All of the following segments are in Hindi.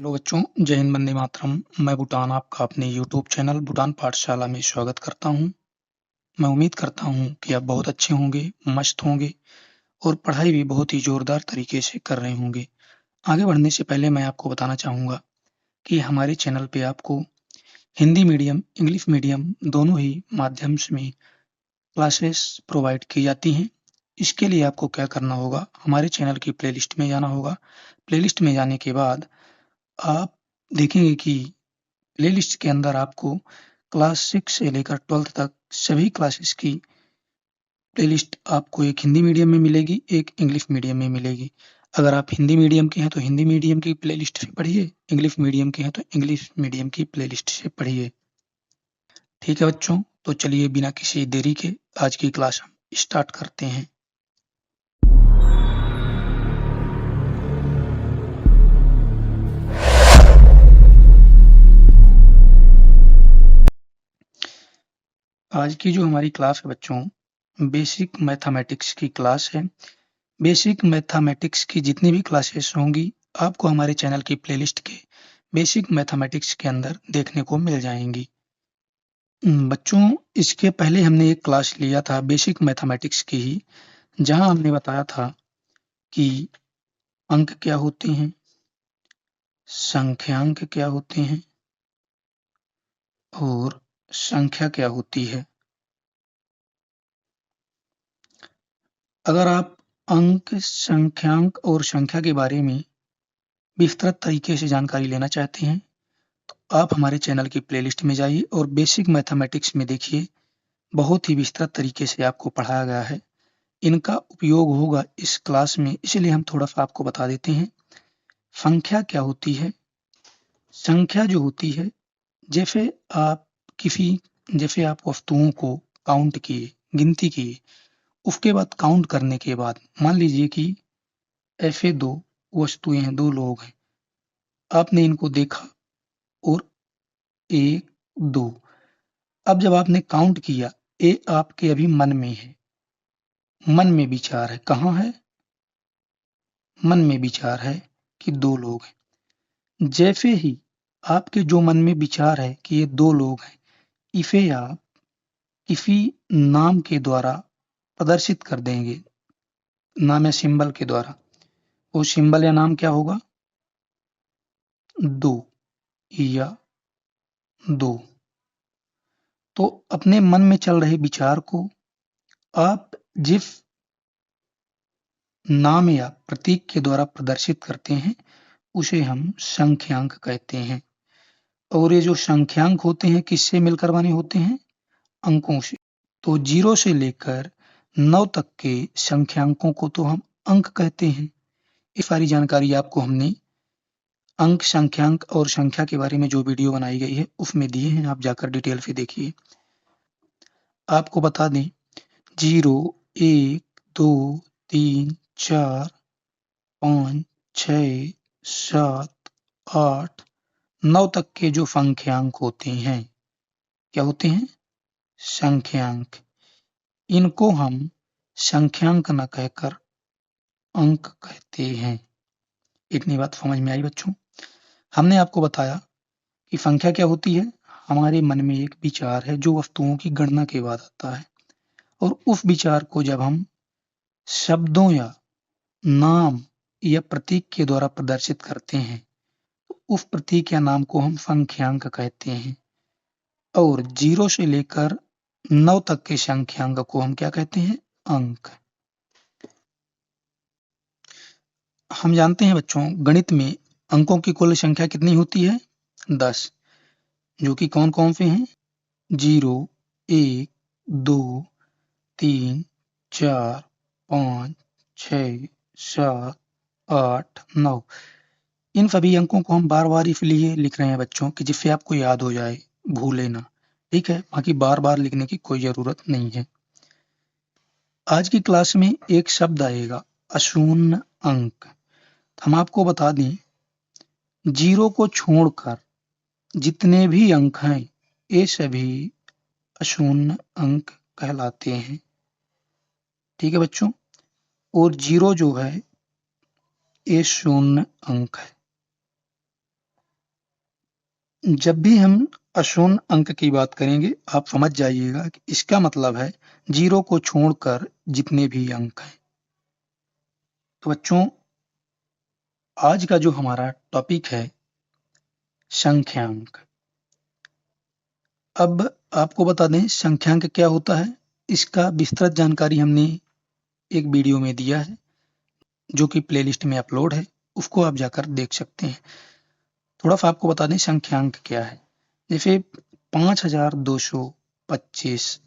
हेलो बच्चों, जय हिंद, वंदे मातरम। मैं भूटान आपका अपने यूट्यूब चैनल भूटान पाठशाला में स्वागत करता हूं। मैं उम्मीद करता हूं कि आप बहुत अच्छे होंगे, मस्त होंगे और पढ़ाई भी बहुत ही जोरदार तरीके से कर रहे होंगे। आगे बढ़ने से पहले मैं आपको बताना चाहूँगा कि हमारे चैनल पे आपको हिंदी मीडियम, इंग्लिश मीडियम दोनों ही माध्यम में क्लासेस प्रोवाइड की जाती हैं। इसके लिए आपको क्या करना होगा, हमारे चैनल की प्लेलिस्ट में जाना होगा। प्लेलिस्ट में जाने के बाद आप देखेंगे कि प्लेलिस्ट के अंदर आपको क्लास 6 से लेकर 12th तक सभी क्लासेस की प्लेलिस्ट आपको एक हिंदी मीडियम में मिलेगी, एक इंग्लिश मीडियम में मिलेगी। अगर आप हिंदी मीडियम के हैं तो हिंदी मीडियम की प्लेलिस्ट से पढ़िए, इंग्लिश मीडियम के हैं तो इंग्लिश मीडियम की प्लेलिस्ट से पढ़िए। ठीक है बच्चों, तो चलिए बिना किसी देरी के आज की क्लास हम स्टार्ट करते हैं। आज की जो हमारी क्लास है बच्चों, बेसिक मैथमेटिक्स की क्लास है। बेसिक मैथमेटिक्स की जितनी भी क्लासेस होंगी आपको हमारे चैनल की प्लेलिस्ट के बेसिक मैथमेटिक्स के अंदर देखने को मिल जाएंगी। बच्चों, इसके पहले हमने एक क्लास लिया था बेसिक मैथमेटिक्स की ही, जहां हमने बताया था कि अंक क्या होते हैं, संख्यांक क्या होते हैं और संख्या क्या होती है। अगर आप अंक, संख्यांक और संख्या के बारे में विस्तृत तरीके से जानकारी लेना चाहते हैं तो आप हमारे चैनल की प्लेलिस्ट में जाइए और बेसिक मैथमेटिक्स में देखिए, बहुत ही विस्तृत तरीके से आपको पढ़ाया गया है। इनका उपयोग होगा इस क्लास में, इसलिए हम थोड़ा सा आपको बता देते हैं। संख्या क्या होती है? संख्या जो होती है, जैसे आप किसी जैसे आप वस्तुओं को काउंट किए, गिनती किए, उसके बाद काउंट करने के बाद मान लीजिए कि ऐसे दो वस्तुएं हैं, दो लोग हैं, आपने इनको देखा और 1, 2, अब जब आपने काउंट किया, ये आपके अभी मन में है, मन में विचार है। कहाँ है? मन में विचार है कि दो लोग हैं। जैसे ही आपके जो मन में विचार है कि ये दो लोग हैं, इसे आप किसी नाम के द्वारा प्रदर्शित कर देंगे, नाम या सिंबल के द्वारा। वो सिंबल या नाम क्या होगा? दो या दो। तो अपने मन में चल रहे विचार को आप जिस नाम या प्रतीक के द्वारा प्रदर्शित करते हैं उसे हम संख्यांक कहते हैं। और ये जो संख्यांक होते हैं किससे मिलकर बने होते हैं? अंकों से। तो 0 से लेकर 9 तक के संख्यांकों को तो हम अंक कहते हैं। ये सारी जानकारी आपको हमने अंक, संख्यांक और संख्या के बारे में जो वीडियो बनाई गई है उसमें दिए हैं, आप जाकर डिटेल से देखिए। आपको बता दें, 0, 1, 2, 3, 4, 5, 6, 7, 8, 9 तक के जो संख्यांक होते हैं, क्या होते हैं? संख्यांक। इनको हम संख्यांक न कहकर अंक कहते हैं। इतनी बात समझ में आई बच्चों? हमने आपको बताया कि संख्या क्या होती है। हमारे मन में एक विचार है जो वस्तुओं की गणना के बाद आता है, और उस विचार को जब हम शब्दों या नाम या प्रतीक के द्वारा प्रदर्शित करते हैं तो उस प्रतीक या नाम को हम संख्यांक कहते हैं। और 0 से लेकर 9 तक के संख्यांक को हम क्या कहते हैं? अंक। हम जानते हैं बच्चों, गणित में अंकों की कुल संख्या कितनी होती है? 10। जो कि कौन कौन से हैं? 0, 1, 2, 3, 4, 5, 6, 7, 8, 9। इन सभी अंकों को हम बार बार इसलिए लिख रहे हैं बच्चों कि जिससे आपको याद हो जाए, भूले ना। ठीक है, बाकी बार बार लिखने की कोई जरूरत नहीं है। आज की क्लास में एक शब्द आएगा, अशून्य अंक। हम आपको बता दें, 0 को छोड़कर जितने भी अंक हैं ये सभी अशून्य अंक कहलाते हैं। ठीक है बच्चों, और 0 जो है ये शून्य अंक है। जब भी हम अशून्य अंक की बात करेंगे, आप समझ जाइएगा कि इसका मतलब है 0 को छोड़कर जितने भी अंक हैं। तो बच्चों, आज का जो हमारा टॉपिक है संख्यांक। अब आपको बता दें संख्यांक क्या होता है, इसका विस्तृत जानकारी हमने एक वीडियो में दिया है, जो कि प्लेलिस्ट में अपलोड है, उसको आप जाकर देख सकते हैं। थोड़ा सा आपको बता दें संख्यांक क्या है। जैसे 5225,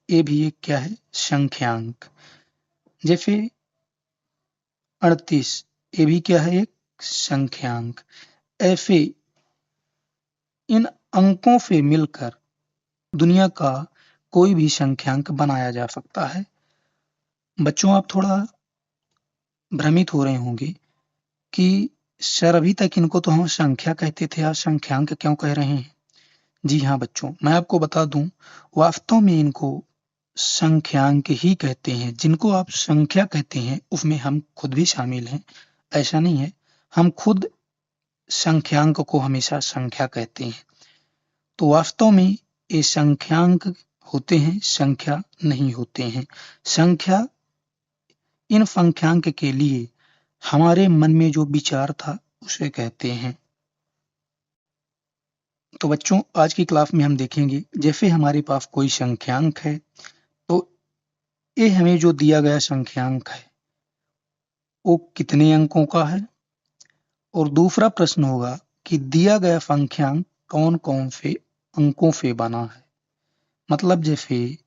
ये भी एक क्या है, संख्यांक। जैसे 38, ये भी क्या है, एक संख्यांक। ऐसे इन अंकों से मिलकर दुनिया का कोई भी संख्यांक बनाया जा सकता है। बच्चों, आप थोड़ा भ्रमित हो रहे होंगे कि सर अभी तक इनको तो हम संख्या कहते थे, आज संख्यांक क्यों कह रहे हैं। जी हाँ बच्चों, मैं आपको बता दूं, वास्तव में इनको संख्यांक ही कहते हैं। जिनको आप संख्या कहते हैं उसमें हम खुद भी शामिल हैं, ऐसा नहीं है। हम खुद संख्यांक को हमेशा संख्या कहते हैं। तो वास्तव में ये संख्यांक होते हैं, संख्या नहीं होते हैं। संख्या इन संख्यांक के लिए हमारे मन में जो विचार था उसे कहते हैं। तो बच्चों, आज की क्लास में हम देखेंगे, जैसे हमारे पास कोई संख्यांक है, तो ये हमें जो दिया गया संख्यांक है वो कितने अंकों का है, और दूसरा प्रश्न होगा कि दिया गया संख्यांक कौन कौन से अंकों से बना है। मतलब जैसे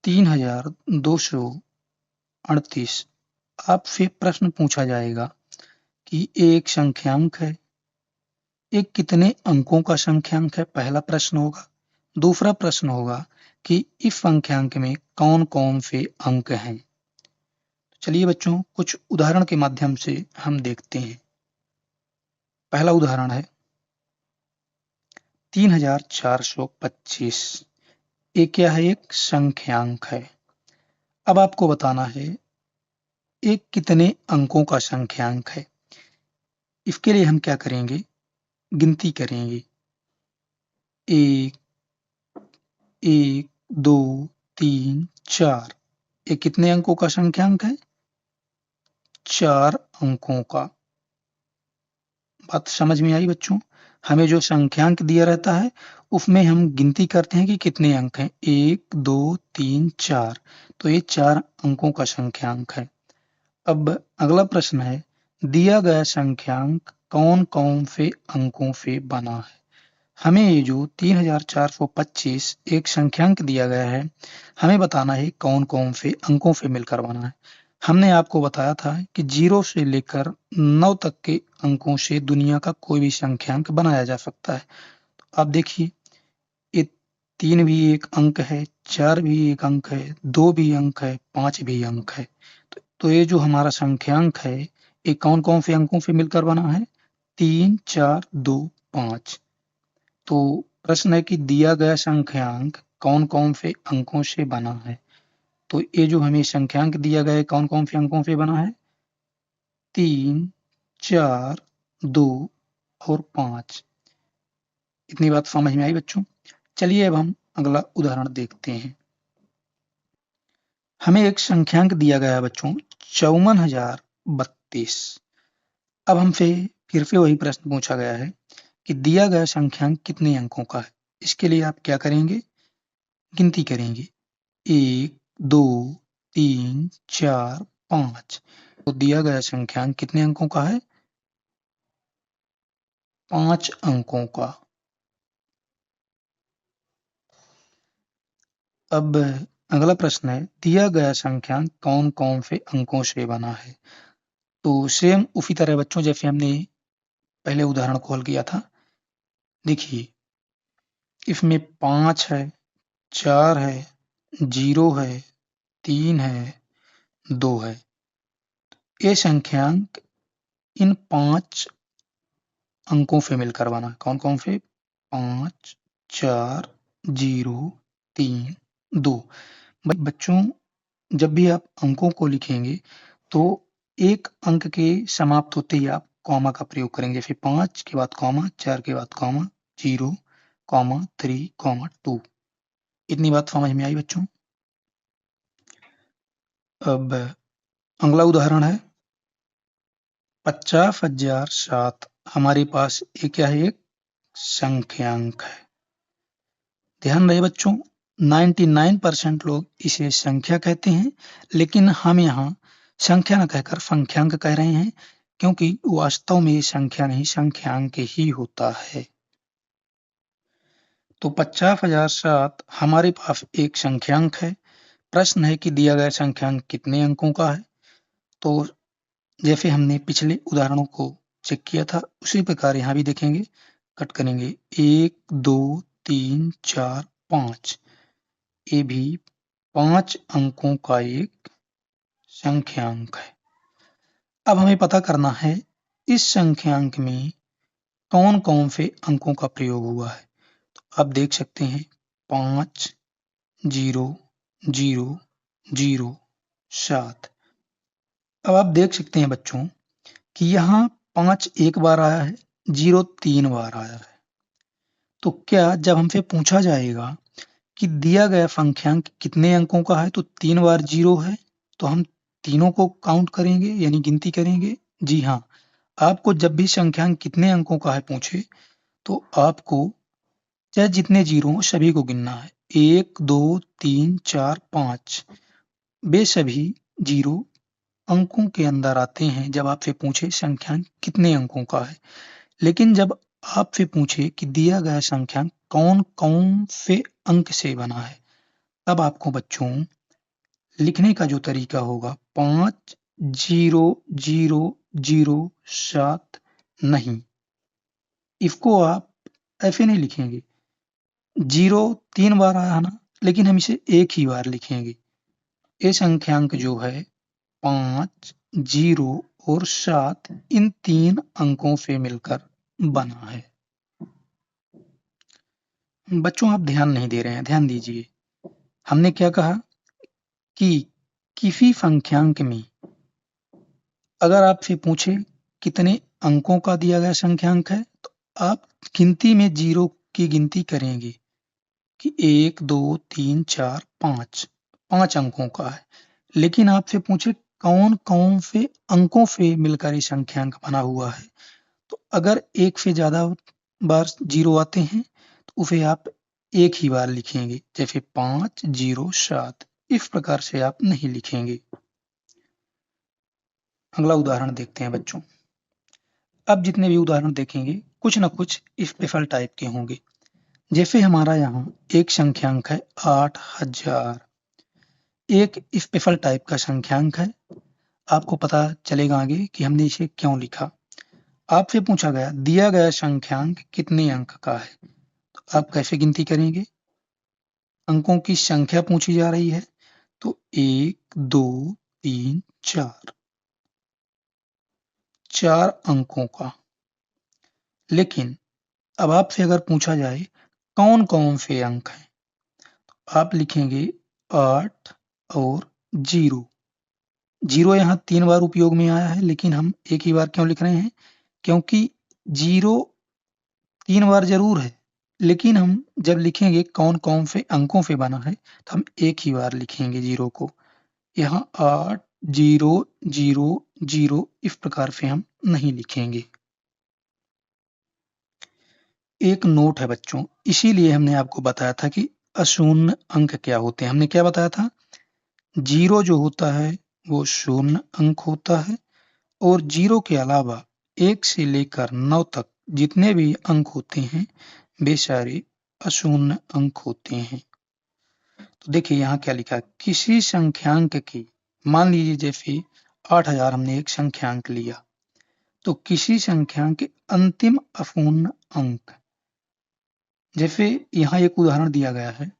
3238, आपसे प्रश्न पूछा जाएगा कि एक संख्यांक है, एक कितने अंकों का संख्यांक है, पहला प्रश्न होगा। दूसरा प्रश्न होगा कि इस संख्यांक में कौन कौन से अंक हैं। चलिए बच्चों, कुछ उदाहरण के माध्यम से हम देखते हैं। पहला उदाहरण है 3425। ये क्या है, एक संख्यांक है। अब आपको बताना है एक कितने अंकों का संख्यांक है। इसके लिए हम क्या करेंगे, गिनती करेंगे। एक, एक, दो, तीन, चार। ये कितने अंकों का संख्यांक है, 4 अंकों का। बात समझ में आई बच्चों। हमें जो संख्यांक दिया रहता है उसमें हम गिनती करते हैं कि कितने अंक हैं, 1, 2, 3, 4। तो ये 4 अंकों का संख्यांक है। अब अगला प्रश्न है, दिया गया संख्यांक कौन कौन से अंकों से बना है। हमें ये जो 3425 एक संख्यांक दिया गया है, हमें बताना है कौन कौन से अंकों से मिलकर बना है। हमने आपको बताया था कि 0 से लेकर 9 तक के अंकों से दुनिया का कोई भी संख्यांक बनाया जा सकता है। आप देखिए, ये 3 भी एक अंक है, 4 भी एक अंक है, 2 भी अंक है, 5 भी अंक है। तो ये जो हमारा संख्यांक है, ये कौन कौन से अंकों से मिलकर बना है, 3, 4, 2, 5। तो प्रश्न है कि दिया गया संख्यांक कौन कौन से अंकों से बना है। तो ये जो हमें संख्यांक दिया गया है कौन कौन से अंकों से बना है, 3, 4, 2 और 5। इतनी बात समझ में आई बच्चों। चलिए अब हम अगला उदाहरण देखते हैं। हमें एक संख्यांक दिया गया है बच्चों 54,032। अब हमसे फिर से वही प्रश्न पूछा गया है कि दिया गया संख्यांक कितने अंकों का है। इसके लिए आप क्या करेंगे, गिनती करेंगे। 1, 2, 3, 4, 5। तो दिया गया संख्यांक कितने अंकों का है, 5 अंकों का। अब अगला प्रश्न है, दिया गया संख्यांक कौन कौन से अंकों से बना है। तो सेम उसी तरह बच्चों जैसे हमने पहले उदाहरण को हल किया था। देखिए, इसमें 5 है, 4 है, 0 है, 3 है, 2 है। ये संख्यांक इन 5 अंकों से मिलकर बना। कौन कौन से, 5, 4, 0, 3, 2। बच्चों, जब भी आप अंकों को लिखेंगे तो एक अंक के समाप्त होते ही आप कॉमा का प्रयोग करेंगे, जैसे 5 के बाद कॉमा, 4 के बाद कॉमा, 0, 3, 2। इतनी बात समझ में आई बच्चों? अब अगला उदाहरण है 50,007। हमारे पास ये क्या है? एक संख्यांक है। ध्यान रहे बच्चों, 99% लोग इसे संख्या कहते हैं, लेकिन हम यहाँ संख्या न कहकर संख्यांक कह रहे हैं, क्योंकि वास्तव में ये संख्या नहीं, संख्यांक ही होता है। तो 50,007 हमारे पास एक संख्यांक है। प्रश्न है कि दिया गया संख्यांक कितने अंकों का है? तो जैसे हमने पिछले उदाहरणों को चेक किया था, उसी प्रकार यहाँ भी देखेंगे, कट करेंगे। 1, 2, 3, 4, 5। ये भी 5 अंकों का एक संख्यांक है। अब हमें पता करना है इस संख्यांक में कौन कौन से अंकों का प्रयोग हुआ है। तो आप देख सकते हैं 5, 0, 0, 0, 7। अब आप देख सकते हैं बच्चों कि यहाँ 5 एक बार आया है, 0 3 बार आया है। तो क्या जब हमसे पूछा जाएगा कि दिया गया संख्यांक कितने अंकों का है, तो 3 बार 0 है, तो हम तीनों को काउंट करेंगे, यानी गिनती करेंगे? जी हाँ, आपको जब भी संख्यांक कितने अंकों का है पूछे, तो आपको चाहे जितने 0 हों सभी को गिनना है। 1, 2, 3, 4, 5 वे सभी 0 अंकों के अंदर आते हैं जब आपसे पूछे संख्यांक कितने अंकों का है। लेकिन जब आपसे पूछे कि दिया गया संख्यांक कौन-कौन से अंक से बना है, तब आपको बच्चों लिखने का जो तरीका होगा 5, 0, 0, 0, 7 नहीं, इसको आप ऐसे नहीं लिखेंगे। 0 3 बार आया है ना, लेकिन हम इसे एक ही बार लिखेंगे। ये संख्यांक जो है 5, 0 और 7 इन 3 अंकों से मिलकर बना है। बच्चों आप ध्यान नहीं दे रहे हैं, ध्यान दीजिए। हमने क्या कहा कि किसी संख्यांक में अगर आपसे पूछे कितने अंकों का दिया गया संख्यांक है, तो आप गिनती में 0 की गिनती करेंगे कि 1, 2, 3, 4, 5 5 अंकों का है। लेकिन आपसे पूछे कौन-कौन से अंकों से मिलकर ये संख्यांक बना हुआ है, तो अगर एक से ज़्यादा बार 0 आते हैं, तो उसे आप एक ही बार लिखेंगे, जैसे 5, 0, 7। इस प्रकार से आप नहीं लिखेंगे। अगला उदाहरण देखते हैं बच्चों। अब जितने भी उदाहरण देखेंगे, कुछ न कुछ स्पेशल टाइप के होंगे। जैसे हमारा यहाँ एक संख्यांक है 8,000। एक स्पेशल टाइप का संख्यांक है। आपको पता चलेगा आगे कि हमने इसे क्यों लिखा। आपसे पूछा गया दिया गया संख्यांक कितने अंक का है, तो आप कैसे गिनती करेंगे? अंकों की संख्या पूछी जा रही है, तो 1, 2, 3, 4 4 अंकों का। लेकिन अब आपसे अगर पूछा जाए कौन-कौन से अंक हैं, तो आप लिखेंगे 8 और 0। 0 यहाँ 3 बार उपयोग में आया है, लेकिन हम एक ही बार क्यों लिख रहे हैं? क्योंकि 0 3 बार ज़रूर है, लेकिन हम जब लिखेंगे कौन-कौन से अंकों से बना है, तो हम एक ही बार लिखेंगे 0 को। यहाँ 8, 0, 0, 0 इस प्रकार से हम नहीं लिखेंगे। एक नोट है बच्चों, इसीलिए हमने आपको बताया था कि अशून्य अंक क्या होते हैं। हमने क्या बताया था? 0 जो होता है वो शून्य अंक होता है, और 0 के अलावा 1 से लेकर 9 तक जितने भी अंक होते हैं, वे सारे अशून्य अंक होते हैं। तो देखिए यहाँ क्या लिखा है, किसी संख्यांक की, मान लीजिए जैसे 8,000 हमने एक संख्यांक लिया, तो किसी संख्यांक के अंतिम अशून्य अंक, जैसे यहाँ एक उदाहरण दिया गया है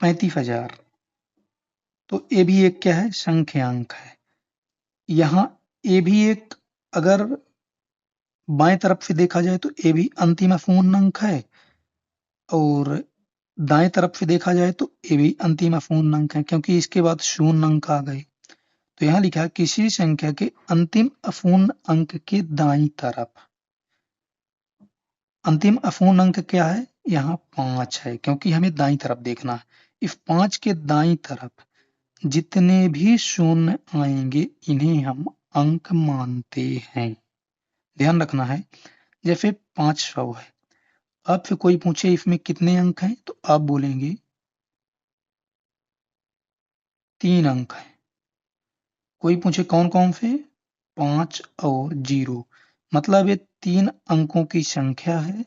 35,000, तो ये भी एक क्या है? संख्यांक है। यहाँ ये भी एक, अगर बाएं तरफ से देखा जाए तो ये भी अंतिम अपूर्ण अंक है, और दाएं तरफ से देखा जाए तो ये भी अंतिम अपूर्ण अंक है, क्योंकि इसके बाद शून्य अंक आ गए। तो यहाँ लिखा है किसी संख्या के अंतिम अपूर्ण अंक के दाईं तरफ। अंतिम अपूर्ण अंक क्या है? यहाँ 5 है, क्योंकि हमें दाईं तरफ देखना है। इस 5 के दाईं तरफ जितने भी शून्य आएंगे इन्हें हम अंक मानते हैं। ध्यान रखना है। जैसे 500 है, आपसे कोई पूछे इसमें कितने अंक हैं, तो आप बोलेंगे 3 अंक हैं। कोई पूछे कौन कौन से? 5 और 0, मतलब ये 3 अंकों की संख्या है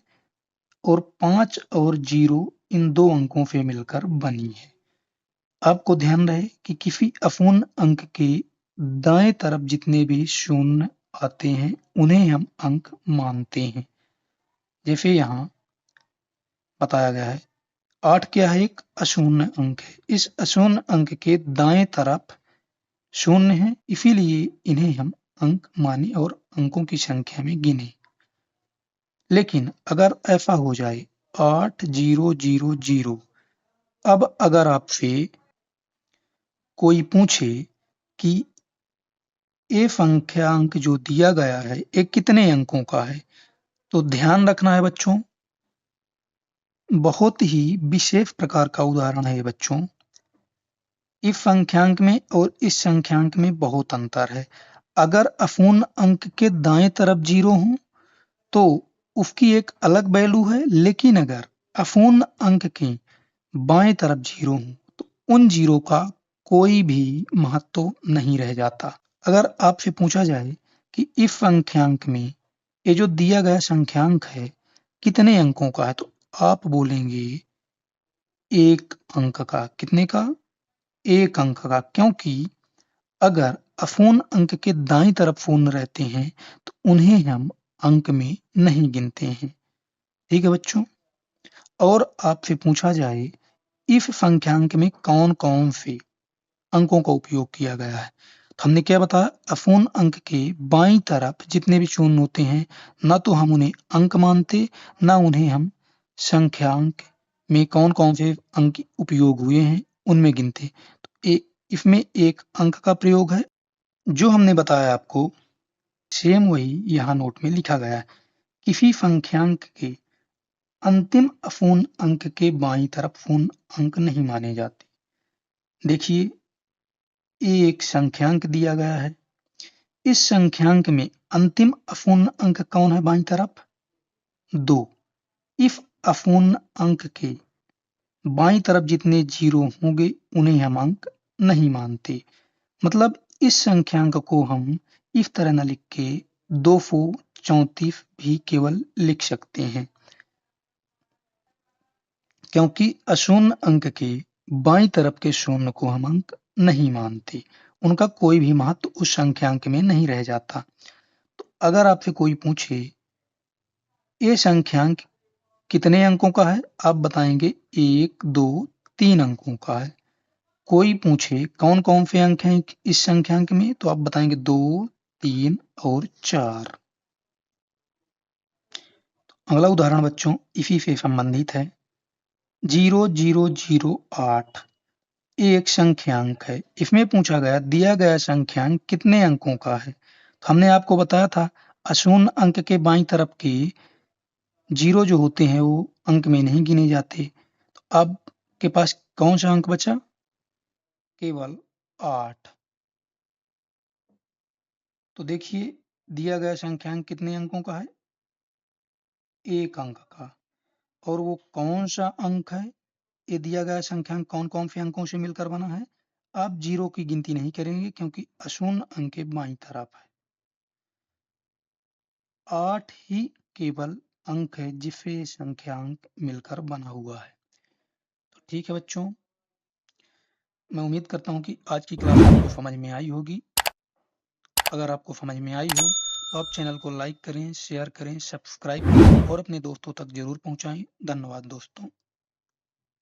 और 5 और 0 इन 2 अंकों से मिलकर बनी है। आपको ध्यान रहे कि किसी अपूर्ण अंक के दाएं तरफ जितने भी शून्य आते हैं उन्हें हम अंक मानते हैं। जैसे यहाँ बताया गया है 8 क्या है? एक अशून्य अंक है। इस अशून्य अंक के दाएं तरफ शून्य है, इसीलिए इन्हें हम अंक माने और अंकों की संख्या में गिने। लेकिन अगर ऐसा हो जाए 8000, अब अगर आपसे कोई पूछे कि ये संख्यांक जो दिया गया है ये कितने अंकों का है, तो ध्यान रखना है बच्चों, बहुत ही विशेष प्रकार का उदाहरण है बच्चों। इस संख्यांक में और इस संख्यांक में बहुत अंतर है। अगर अपूर्ण अंक के दाएं तरफ 0 हो तो उसकी एक अलग वैल्यू है, लेकिन अगर अपूर्ण अंक के बाएं तरफ 0 हो तो उन 0 का कोई भी महत्व नहीं रह जाता। अगर आपसे पूछा जाए कि इस संख्यांक में ये जो दिया गया संख्यांक है कितने अंकों का है, तो आप बोलेंगे 1 अंक का। कितने का? 1 अंक का, क्योंकि अगर अपूर्ण अंक के दाईं तरफ शून्य रहते हैं तो उन्हें हम अंक में नहीं गिनते हैं। ठीक है बच्चों। और आपसे पूछा जाए इस संख्यांक में कौन कौन से अंकों का उपयोग किया गया है, तो हमने क्या बताया? अपूर्ण अंक के बाईं तरफ जितने भी शून्य होते हैं ना तो हम उन्हें अंक मानते, ना उन्हें हम संख्यांक में कौन कौन से अंक उपयोग हुए हैं उनमें गिनते। तो इसमें एक अंक का प्रयोग है जो हमने बताया आपको, सेम वही यहाँ नोट में लिखा गया है। किसी संख्यांक के अंतिम अपूर्ण अंक के बाईं तरफ पूर्ण अंक नहीं माने जाते। देखिए ये एक संख्यांक दिया गया है, इस संख्यांक में अंतिम अपूर्ण अंक कौन है बाईं तरफ? 2। इस अपूर्ण अंक के बाईं तरफ जितने 0 होंगे उन्हें हम अंक नहीं मानते। मतलब इस संख्यांक को हम इस तरह न लिख के 234 भी केवल लिख सकते हैं, क्योंकि अशून्य अंक के बाईं तरफ के शून्य को हम अंक नहीं मानते, उनका कोई भी महत्व उस संख्यांक में नहीं रह जाता। तो अगर आपसे कोई पूछे ये संख्यांक कितने अंकों का है, आप बताएंगे 1, 2, 3 अंकों का है। कोई पूछे कौन कौन से अंक हैं इस संख्यांक में, तो आप बताएंगे 2, 3 और 4। अगला उदाहरण बच्चों इसी से संबंधित है। 0008 एक संख्यांक है। इसमें पूछा गया दिया गया संख्यांक कितने अंकों का है, तो हमने आपको बताया था अशून्य अंक के बाईं तरफ के 0 जो होते हैं वो अंक में नहीं गिने जाते। तो आपके पास कौन सा अंक बचा? केवल 8। तो देखिए दिया गया संख्यांक कितने अंकों का है? 1 अंक का। और वो कौन सा अंक है? ये दिया गया संख्यांक कौन कौन से अंकों से मिलकर बना है? आप 0 की गिनती नहीं करेंगे क्योंकि अशून्य अंक के बाईं तरफ है। 8 ही केवल अंक है जिससे संख्यांक मिलकर बना हुआ है। तो ठीक है बच्चों, मैं उम्मीद करता हूँ कि आज की क्लास आपको समझ में आई होगी। अगर आपको समझ में आई हो तो आप चैनल को लाइक करें, शेयर करें, सब्सक्राइब करें और अपने दोस्तों तक जरूर पहुंचाएं। धन्यवाद दोस्तों।